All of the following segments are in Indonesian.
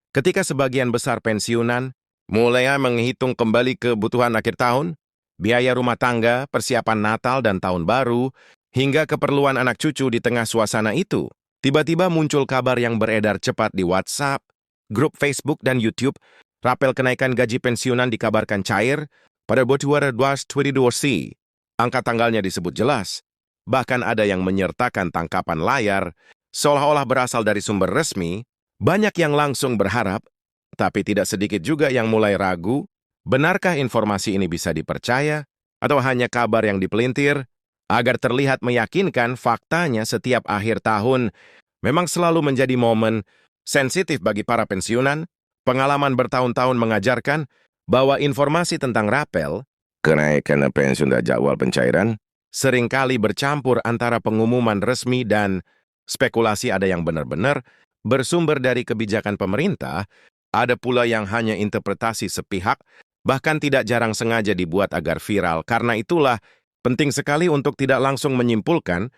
Ketika sebagian besar pensiunan mulai menghitung kembali kebutuhan akhir tahun, biaya rumah tangga, persiapan Natal dan Tahun Baru, hingga keperluan anak cucu di tengah suasana itu, tiba-tiba muncul kabar yang beredar cepat di WhatsApp, grup Facebook dan YouTube. Rapel kenaikan gaji pensiunan dikabarkan cair pada Bulan 2022. Angka tanggalnya disebut jelas. Bahkan ada yang menyertakan tangkapan layar, seolah-olah berasal dari sumber resmi. Banyak yang langsung berharap, tapi tidak sedikit juga yang mulai ragu, benarkah informasi ini bisa dipercaya, atau hanya kabar yang dipelintir? Agar terlihat meyakinkan, faktanya setiap akhir tahun memang selalu menjadi momen sensitif bagi para pensiunan. Pengalaman bertahun-tahun mengajarkan bahwa informasi tentang rapel, kenaikan pensiun dan jadwal pencairan, seringkali bercampur antara pengumuman resmi dan spekulasi. Ada yang benar-benar bersumber dari kebijakan pemerintah, ada pula yang hanya interpretasi sepihak, bahkan tidak jarang sengaja dibuat agar viral. Karena itulah, penting sekali untuk tidak langsung menyimpulkan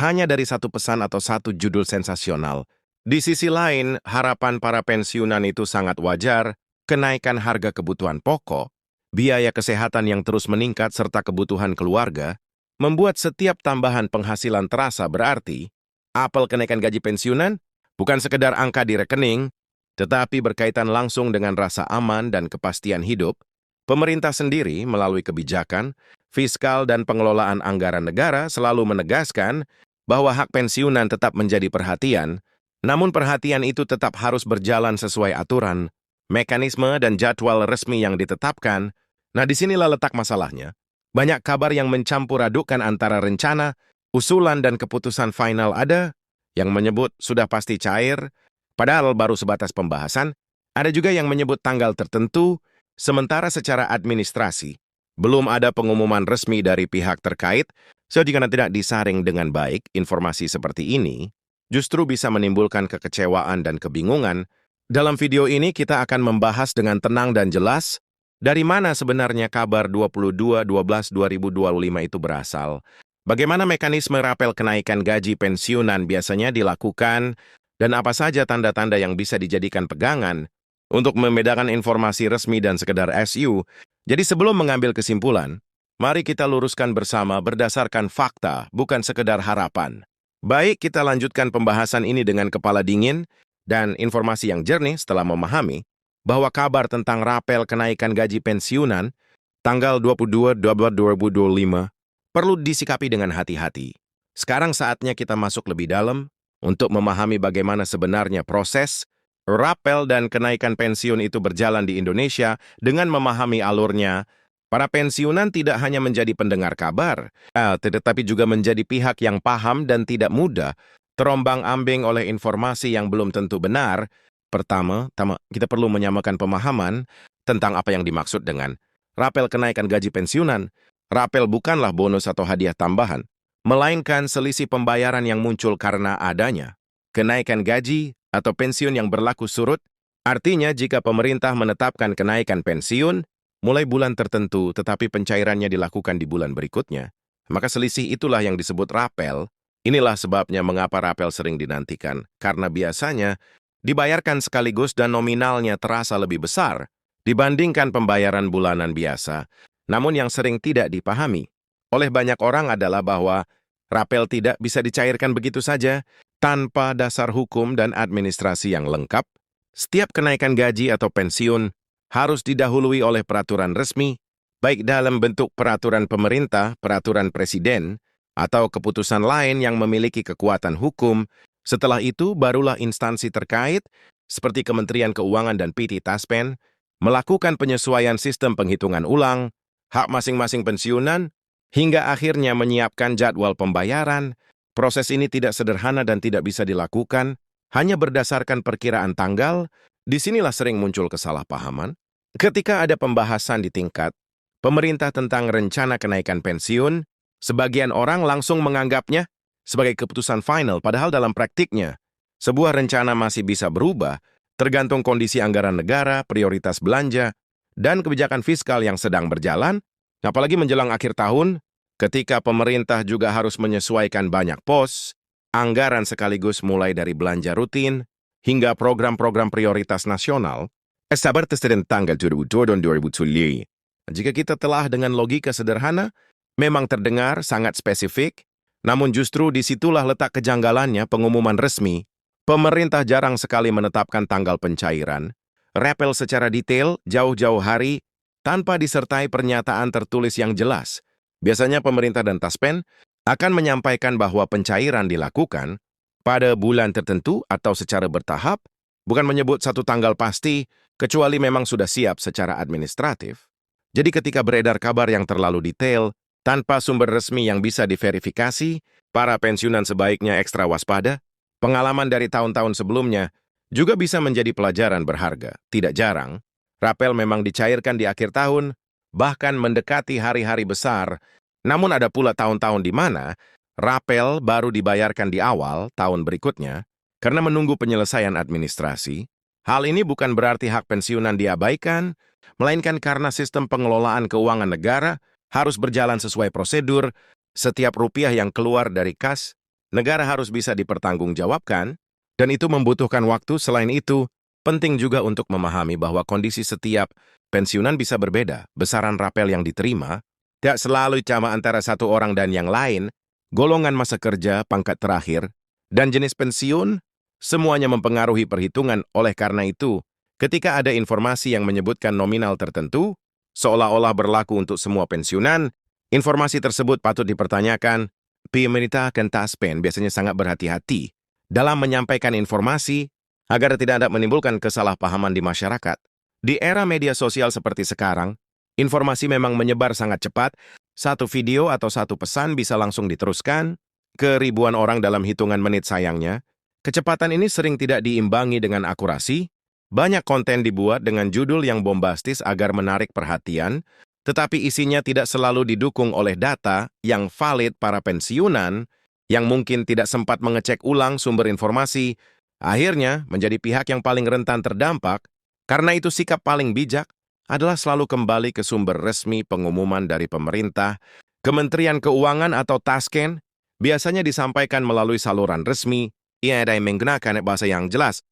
hanya dari satu pesan atau satu judul sensasional. Di sisi lain, harapan para pensiunan itu sangat wajar. Kenaikan harga kebutuhan pokok, biaya kesehatan yang terus meningkat, serta kebutuhan keluarga, membuat setiap tambahan penghasilan terasa berarti. Apel kenaikan gaji pensiunan bukan sekedar angka di rekening, tetapi berkaitan langsung dengan rasa aman dan kepastian hidup. Pemerintah sendiri melalui kebijakan, fiskal dan pengelolaan anggaran negara selalu menegaskan bahwa hak pensiunan tetap menjadi perhatian, namun perhatian itu tetap harus berjalan sesuai aturan, mekanisme dan jadwal resmi yang ditetapkan. Nah, disinilah letak masalahnya. Banyak kabar yang mencampur adukkan antara rencana, usulan dan keputusan final. Ada yang menyebut sudah pasti cair, padahal baru sebatas pembahasan. Ada juga yang menyebut tanggal tertentu, sementara secara administrasi belum ada pengumuman resmi dari pihak terkait. Jika tidak disaring dengan baik, informasi seperti ini justru bisa menimbulkan kekecewaan dan kebingungan. Dalam video ini kita akan membahas dengan tenang dan jelas dari mana sebenarnya kabar 22/12/2025 itu berasal. Bagaimana mekanisme rapel kenaikan gaji pensiunan biasanya dilakukan, dan apa saja tanda-tanda yang bisa dijadikan pegangan untuk membedakan informasi resmi dan sekedar SU. Jadi sebelum mengambil kesimpulan, mari kita luruskan bersama berdasarkan fakta, bukan sekedar harapan. Baik, kita lanjutkan pembahasan ini dengan kepala dingin dan informasi yang jernih setelah memahami bahwa kabar tentang rapel kenaikan gaji pensiunan tanggal 22/12/2025 perlu disikapi dengan hati-hati. Sekarang saatnya kita masuk lebih dalam untuk memahami bagaimana sebenarnya proses rapel dan kenaikan pensiun itu berjalan di Indonesia. Dengan memahami alurnya, para pensiunan tidak hanya menjadi pendengar kabar, tetapi juga menjadi pihak yang paham dan tidak mudah terombang-ambing oleh informasi yang belum tentu benar. Pertama, kita perlu menyamakan pemahaman tentang apa yang dimaksud dengan rapel kenaikan gaji pensiunan. Rapel bukanlah bonus atau hadiah tambahan, melainkan selisih pembayaran yang muncul karena adanya kenaikan gaji atau pensiun yang berlaku surut. Artinya, jika pemerintah menetapkan kenaikan pensiun mulai bulan tertentu, tetapi pencairannya dilakukan di bulan berikutnya, maka selisih itulah yang disebut rapel. Inilah sebabnya mengapa rapel sering dinantikan, karena biasanya dibayarkan sekaligus dan nominalnya terasa lebih besar dibandingkan pembayaran bulanan biasa. Namun yang sering tidak dipahami oleh banyak orang adalah bahwa rapel tidak bisa dicairkan begitu saja tanpa dasar hukum dan administrasi yang lengkap. Setiap kenaikan gaji atau pensiun harus didahului oleh peraturan resmi, baik dalam bentuk peraturan pemerintah, peraturan presiden, atau keputusan lain yang memiliki kekuatan hukum. Setelah itu, barulah instansi terkait, seperti Kementerian Keuangan dan PT Taspen, melakukan penyesuaian sistem penghitungan ulang hak masing-masing pensiunan, hingga akhirnya menyiapkan jadwal pembayaran. Proses ini tidak sederhana dan tidak bisa dilakukan hanya berdasarkan perkiraan tanggal. Disinilah sering muncul kesalahpahaman. Ketika ada pembahasan di tingkat pemerintah tentang rencana kenaikan pensiun, sebagian orang langsung menganggapnya sebagai keputusan final, padahal dalam praktiknya, sebuah rencana masih bisa berubah, tergantung kondisi anggaran negara, prioritas belanja, dan kebijakan fiskal yang sedang berjalan. Apalagi menjelang akhir tahun, ketika pemerintah juga harus menyesuaikan banyak pos anggaran sekaligus, mulai dari belanja rutin, hingga program-program prioritas nasional, seperti tanggal 2002 dan 2010. Jika kita telah dengan logika sederhana, memang terdengar sangat spesifik, namun justru disitulah letak kejanggalannya pengumuman resmi. Pemerintah jarang sekali menetapkan tanggal pencairan, rapel secara detail jauh-jauh hari, tanpa disertai pernyataan tertulis yang jelas. Biasanya pemerintah dan Taspen akan menyampaikan bahwa pencairan dilakukan pada bulan tertentu atau secara bertahap, bukan menyebut satu tanggal pasti, kecuali memang sudah siap secara administratif. Jadi ketika beredar kabar yang terlalu detail, tanpa sumber resmi yang bisa diverifikasi, para pensiunan sebaiknya ekstra waspada. Pengalaman dari tahun-tahun sebelumnya juga bisa menjadi pelajaran berharga. Tidak jarang, rapel memang dicairkan di akhir tahun, bahkan mendekati hari-hari besar. Namun ada pula tahun-tahun di mana rapel baru dibayarkan di awal tahun berikutnya karena menunggu penyelesaian administrasi. Hal ini bukan berarti hak pensiunan diabaikan, melainkan karena sistem pengelolaan keuangan negara harus berjalan sesuai prosedur. Setiap rupiah yang keluar dari kas negara harus bisa dipertanggungjawabkan, dan itu membutuhkan waktu. Selain itu, penting juga untuk memahami bahwa kondisi setiap pensiunan bisa berbeda. Besaran rapel yang diterima tidak selalu sama antara satu orang dan yang lain, golongan masa kerja, pangkat terakhir, dan jenis pensiun, semuanya mempengaruhi perhitungan. Oleh karena itu, ketika ada informasi yang menyebutkan nominal tertentu, seolah-olah berlaku untuk semua pensiunan, informasi tersebut patut dipertanyakan. Pemerintah dan Taspen biasanya sangat berhati-hati dalam menyampaikan informasi agar tidak ada menimbulkan kesalahpahaman di masyarakat. Di era media sosial seperti sekarang, informasi memang menyebar sangat cepat. Satu video atau satu pesan bisa langsung diteruskan ke ribuan orang dalam hitungan menit. Sayangnya, kecepatan ini sering tidak diimbangi dengan akurasi. Banyak konten dibuat dengan judul yang bombastis agar menarik perhatian, tetapi isinya tidak selalu didukung oleh data yang valid. Para pensiunan yang mungkin tidak sempat mengecek ulang sumber informasi, akhirnya menjadi pihak yang paling rentan terdampak. Karena itu sikap paling bijak adalah selalu kembali ke sumber resmi. Pengumuman dari pemerintah, Kementerian Keuangan atau Tasken biasanya disampaikan melalui saluran resmi. Ia ada yang menggunakan bahasa yang jelas,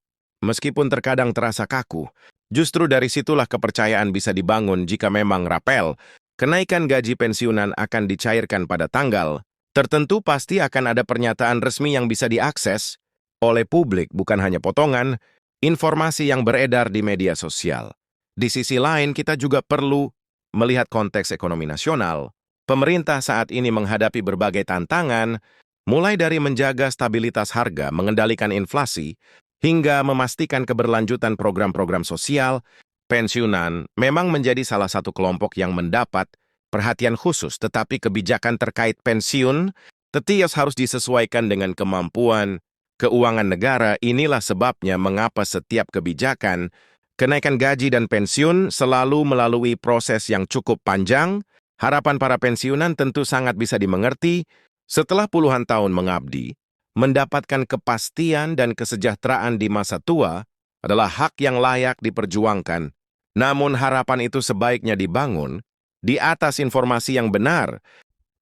meskipun terkadang terasa kaku. Justru dari situlah kepercayaan bisa dibangun. Jika memang rapel kenaikan gaji pensiunan akan dicairkan pada tanggal tertentu, pasti akan ada pernyataan resmi yang bisa diakses oleh publik, bukan hanya potongan informasi yang beredar di media sosial. Di sisi lain, kita juga perlu melihat konteks ekonomi nasional. Pemerintah saat ini menghadapi berbagai tantangan, mulai dari menjaga stabilitas harga, mengendalikan inflasi, hingga memastikan keberlanjutan program-program sosial. Pensiunan memang menjadi salah satu kelompok yang mendapat perhatian khusus, tetapi kebijakan terkait pensiun tetap harus disesuaikan dengan kemampuan keuangan negara. Inilah sebabnya mengapa setiap kebijakan kenaikan gaji dan pensiun selalu melalui proses yang cukup panjang. Harapan para pensiunan tentu sangat bisa dimengerti. Setelah puluhan tahun mengabdi, mendapatkan kepastian dan kesejahteraan di masa tua adalah hak yang layak diperjuangkan. Namun harapan itu sebaiknya dibangun di atas informasi yang benar,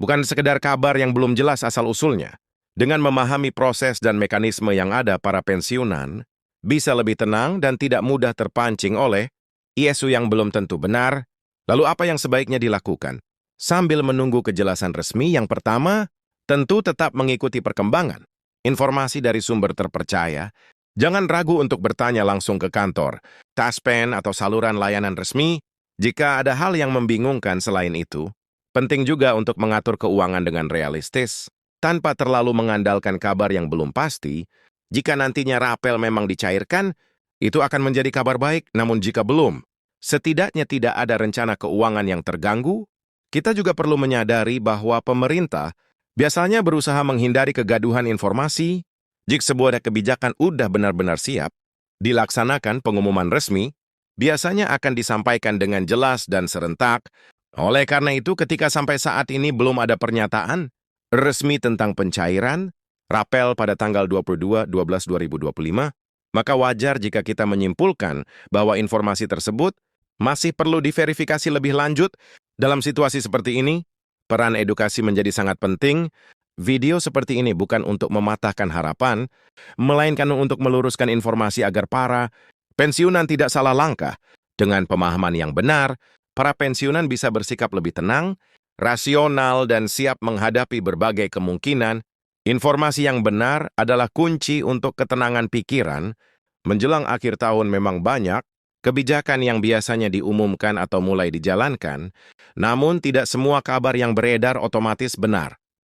bukan sekedar kabar yang belum jelas asal-usulnya. Dengan memahami proses dan mekanisme yang ada, para pensiunan bisa lebih tenang dan tidak mudah terpancing oleh isu yang belum tentu benar. Lalu apa yang sebaiknya dilakukan? Sambil menunggu kejelasan resmi, yang pertama, tentu tetap mengikuti perkembangan informasi dari sumber terpercaya. Jangan ragu untuk bertanya langsung ke kantor, Taspen atau saluran layanan resmi. Jika ada hal yang membingungkan selain itu, penting juga untuk mengatur keuangan dengan realistis, tanpa terlalu mengandalkan kabar yang belum pasti. Jika nantinya rapel memang dicairkan, itu akan menjadi kabar baik. Namun jika belum, setidaknya tidak ada rencana keuangan yang terganggu. Kita juga perlu menyadari bahwa pemerintah biasanya berusaha menghindari kegaduhan informasi. Jika sebuah kebijakan udah benar-benar siap dilaksanakan, pengumuman resmi biasanya akan disampaikan dengan jelas dan serentak. Oleh karena itu, ketika sampai saat ini belum ada pernyataan resmi tentang pencairan rapel pada tanggal 22/12/2025, maka wajar jika kita menyimpulkan bahwa informasi tersebut masih perlu diverifikasi lebih lanjut. Dalam situasi seperti ini, peran edukasi menjadi sangat penting. Video seperti ini bukan untuk mematahkan harapan, melainkan untuk meluruskan informasi agar para pensiunan tidak salah langkah. Dengan pemahaman yang benar, para pensiunan bisa bersikap lebih tenang, rasional, dan siap menghadapi berbagai kemungkinan. Informasi yang benar adalah kunci untuk ketenangan pikiran. Menjelang akhir tahun memang banyak kebijakan yang biasanya diumumkan atau mulai dijalankan, namun tidak semua kabar yang beredar otomatis benar.